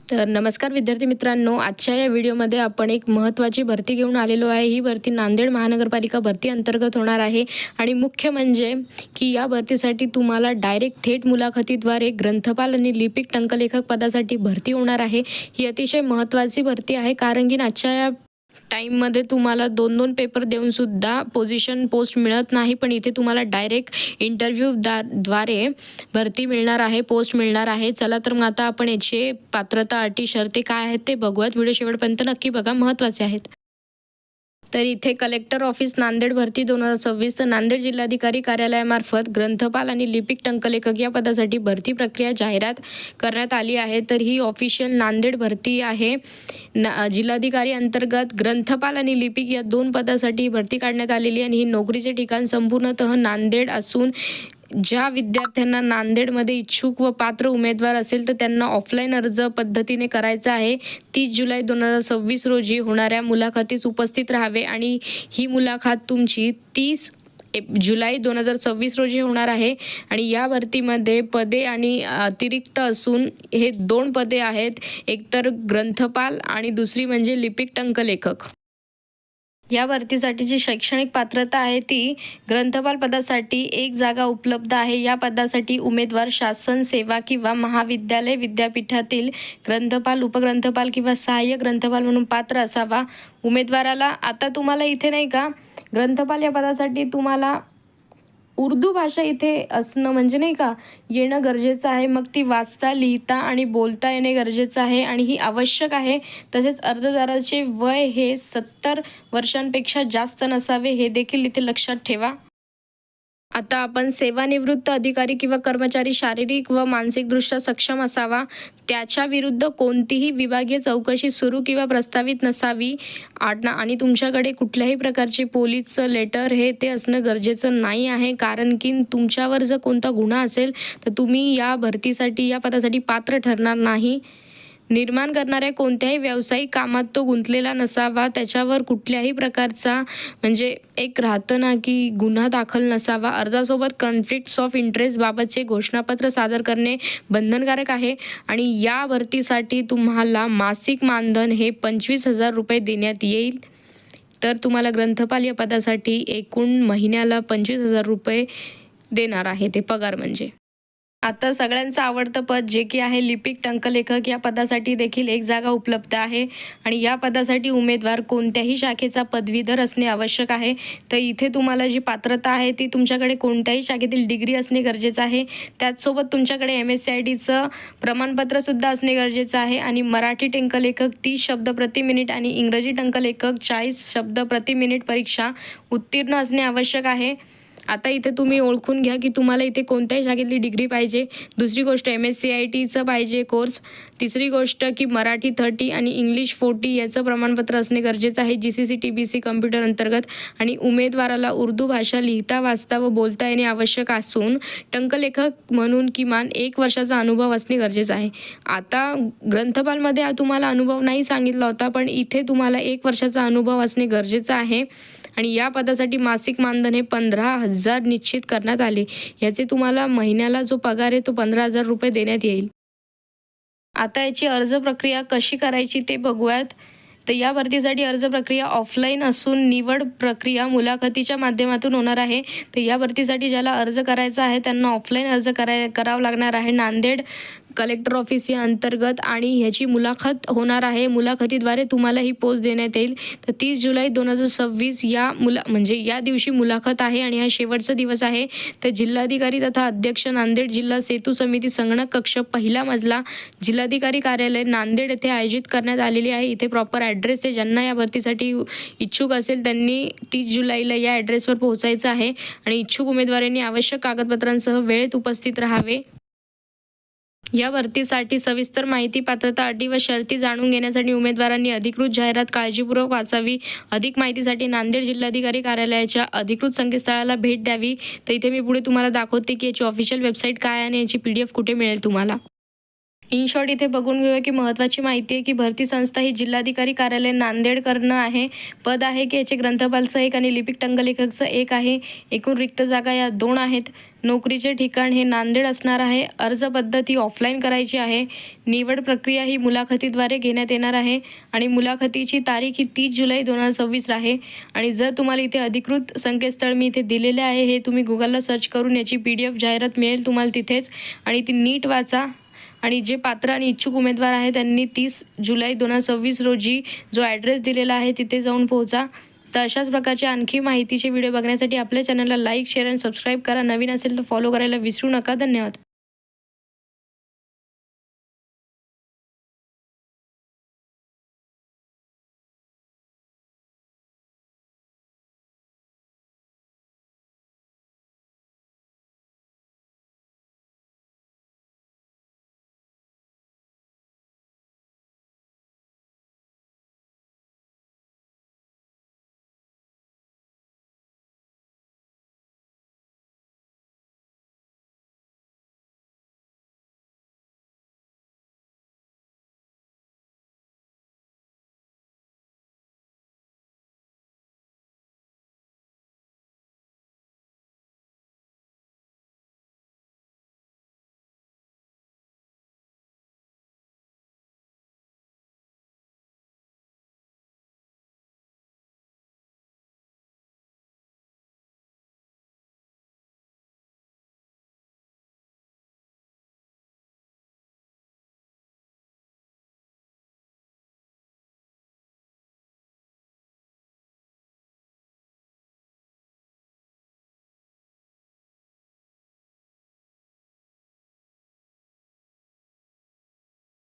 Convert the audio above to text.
तर नमस्कार विद्यार्थी मित्रांनो, आजच्या या व्हिडिओमध्ये आपण एक महत्त्वाची भरती घेऊन आलेलो आहे। ही भरती नांदेड महानगरपालिका भरती अंतर्गत होणार आहे आणि मुख्य म्हणजे की या भरतीसाठी तुम्हाला डायरेक्ट थेट मुलाखतीद्वारे ग्रंथपाल आणि लिपिक टंकलेखक पदासाठी भरती होणार आहे। ही अतिशय महत्त्वाची भरती आहे कारण की आजच्या या टाईममध्ये तुम्हाला 2-2 पेपर देऊन सुद्धा पोस्ट मिळत नाही, पण इथे तुम्हाला डायरेक्ट इंटरव्ह्यू द्वारे भरती मिळणार आहे, पोस्ट मिळणार आहे। चला तर मग आता आपण याचे पात्रता, अटी, शर्ती काय आहेत ते बघूयात। व्हिडिओ शेवटपर्यंत नक्की बघा, महत्त्वाचे आहेत। तर इथे कलेक्टर ऑफिस नांदेड भरती 2026 तर नांदेड जिल्हाधिकारी कार्यालयामार्फत ग्रंथपाल आणि लिपिक टंकलेखक या पदासाठी भरती प्रक्रिया जाहिरात करण्यात आली आहे। तर ही ऑफिशियल नांदेड भरती आहे। जिल्हाधिकारी अंतर्गत ग्रंथपाल आणि लिपिक या 2 पदासाठी भरती काढण्यात आलेली आणि ही नोकरीचे ठिकाण संपूर्णतः नांदेड असून ज्या विद्यार्थ्यांना नांदेडमध्ये इच्छुक व पात्र उमेदवार असेल तर त्यांना ऑफलाईन अर्ज पद्धतीने करायचा आहे। 30 जुलै 2026 रोजी होणाऱ्या मुलाखतीस उपस्थित राहावे आणि ही मुलाखत तुमची 30 जुलै 2026 रोजी होणार आहे। आणि या भरतीमध्ये पदे आणि अतिरिक्त असून हे 2 पदे आहेत, एक तर ग्रंथपाल आणि दुसरी म्हणजे लिपिक टंकलेखक। या भरतीसाठीची शैक्षणिक पात्रता आहे ती ग्रंथपाल पदासाठी 1 जागा उपलब्ध आहे। या पदासाठी उमेदवार शासन सेवा किंवा महाविद्यालय विद्यापीठातील ग्रंथपाल, उपग्रंथपाल किंवा सहाय्यक ग्रंथपाल म्हणून पात्र असावा। उमेदवाराला आता तुम्हाला इथे नाही का ग्रंथपाल या पदासाठी तुम्हाला उर्दू भाषा इथे असणं म्हणजे नाही का येणं गरजेचं आहे। मग ती वाचता, लिहिता आणि बोलता येणे गरजेचं आहे आणि ही आवश्यक आहे। तसेच अर्जदाराचे वय हे 70 वर्षांपेक्षा जास्त नसावे, हे देखील इथे लक्षात ठेवा। आता आपण सेवानिवृत्त अधिकारी किंवा कर्मचारी शारीरिक व मानसिकदृष्ट्या सक्षम असावा, त्याच्या विरुद्ध कोणतीही विभागीय चौकशी सुरू किंवा प्रस्तावित नसावी आणि तुमच्याकडे कुठल्याही प्रकारचे पोलीसचं लेटर हे ते असणं गरजेचं नाही आहे, कारण की तुमच्यावर जर कोणता गुन्हा असेल तर तुम्ही या भरतीसाठी, या पदासाठी पात्र ठरणार नाही। निर्माण करणाऱ्या कोणत्याही व्यावसायिक कामात तो गुंतलेला नसावा, त्याच्यावर कुठल्याही प्रकारचा म्हणजे एक राहतं ना की गुन्हा दाखल नसावा। अर्जासोबत कॉन्फ्लिक्ट्स ऑफ इंटरेस्ट बाबतचे घोषणापत्र सादर करणे बंधनकारक आहे आणि या भरतीसाठी तुम्हाला मासिक मानधन हे 25,000 रुपये देण्यात येईल। तर तुम्हाला ग्रंथपाल या पदासाठी एकूण महिन्याला 25,000 रुपये देणार आहे ते पगार म्हणजे। आता सगळ्यांचं आवडतं पद जे की आहे लिपिक टंकलेखक, या पदासाठी देखील 1 जागा उपलब्ध आहे आणि या पदासाठी उमेदवार कोणत्याही शाखेचा पदवीधर असणे आवश्यक आहे। तर इथे तुम्हाला जी पात्रता आहे ती तुमच्याकडे कोणत्याही शाखेतील डिग्री असणे गरजेचं आहे, त्याचसोबत तुमच्याकडे MSCITचं प्रमाणपत्रसुद्धा असणे गरजेचं आहे आणि मराठी टंकलेखक 30 शब्द प्रति मिनिट आणि इंग्रजी टंकलेखक 40 शब्द प्रति मिनिट परीक्षा उत्तीर्ण असणे आवश्यक आहे। आता इथे तुम्ही ओळखून घ्या की तुम्हाला इथे कोणत्याही शाखेतली डिग्री पाहिजे। दुसरी गोष्ट MSCITचं पाहिजे कोर्स। तिसरी गोष्ट की मराठी 30 आणि इंग्लिश 40 याचं प्रमाणपत्र असणे गरजेचं आहे GCC TBC कम्प्युटर अंतर्गत आणि उमेदवाराला उर्दू भाषा लिहिता, वाचता व बोलता येणे आवश्यक असून टंकलेखक म्हणून किमान 1 वर्षाचा अनुभव असणे गरजेचं आहे। आता ग्रंथपालमध्ये तुम्हाला अनुभव नाही सांगितला होता, पण इथे तुम्हाला 1 वर्षाचा अनुभव असणे गरजेचं आहे आणि या पदासाठी मासिक मानधन हे 15,000 निश्चित करण्यात आले। याचे तुम्हाला महिन्याला जो पगार आहे तो 15,000 रुपये देण्यात येईल। आता याची अर्ज प्रक्रिया कशी करायची ते बघूयात। तर या भरतीसाठी अर्ज प्रक्रिया ऑफलाईन असून निवड प्रक्रिया मुलाखतीच्या माध्यमातून होणार आहे। तर या भरतीसाठी ज्याला अर्ज करायचा आहे त्यांना ऑफलाईन अर्ज करावा लागणार आहे नांदेड कलेक्टर ऑफिस या अंतर्गत आणि ह्याची मुलाखत होणार आहे। मुलाखतीद्वारे तुम्हाला ही पोस्ट देण्यात येईल। तर 30 जुलै 2026 या दिवशी मुलाखत आहे आणि हा शेवटचा दिवस आहे। तर जिल्हाधिकारी तथा अध्यक्ष नांदेड जिल्हा सेतू समिती संगणक कक्ष 1ला मजला जिल्हाधिकारी कार्यालय नांदेड येथे आयोजित करण्यात आलेली आहे। इथे प्रॉपर ॲड्रेस आहे, ज्यांना या भरतीसाठी इच्छुक असेल त्यांनी 30 जुलैला या ॲड्रेसवर पोहोचायचं आहे आणि इच्छुक उमेदवारांनी आवश्यक कागदपत्रांसह वेळेत उपस्थित राहावे। या भरतीसाठी सविस्तर माहिती, पात्रता, अटी व शर्ती जाणून घेण्यासाठी उमेदवारांनी अधिकृत जाहिरात काळजीपूर्वक वाचावी। अधिक माहितीसाठी नांदेड जिल्हाधिकारी कार्यालयाच्या अधिकृत संकेतस्थळाला भेट द्यावी। तर इथे मी पुढे तुम्हाला दाखवते की याची ऑफिशियल वेबसाईट काय आणि याची PDF कुठे मिळेल तुम्हाला। इन शॉर्ट इथे बघून घेऊया की महत्त्वाची माहिती आहे की भरती संस्था ही जिल्हाधिकारी कार्यालय नांदेड करणं आहे. पद आहे की याचे ग्रंथपालचं 1 आणि लिपिक टंकलेखकचं 1 आहे. एकूण रिक्त जागा या 2 आहेत. नोकरीचे ठिकाण हे नांदेड असणार आहे. अर्ज पद्धती ऑफलाईन करायची आहे. निवड प्रक्रिया ही मुलाखतीद्वारे घेण्यात येणार आहे आणि मुलाखतीची तारीख ही 30 जुलै 2026 आहे. आणि जर तुम्हाला इथे अधिकृत संकेतस्थळ मी इथे दिलेले आहे, हे तुम्ही गुगलला सर्च करून याची PDF जाहिरात मिळेल तुम्हाला तिथेच आणि ती नीट वाचा. आणि जे पात्र आणि इच्छुक उमेदवार आहेत त्यांनी 30 जुलै 2026 रोजी जो ॲड्रेस दिलेला आहे तिथे जाऊन पोहोचा. तर अशाच प्रकारचे आणखी माहितीचे व्हिडिओ बघण्यासाठी आपल्या चॅनलला लाईक, शेअर आणि सबस्क्राईब करा. नवीन असेल तर फॉलो करायला विसरू नका. धन्यवाद.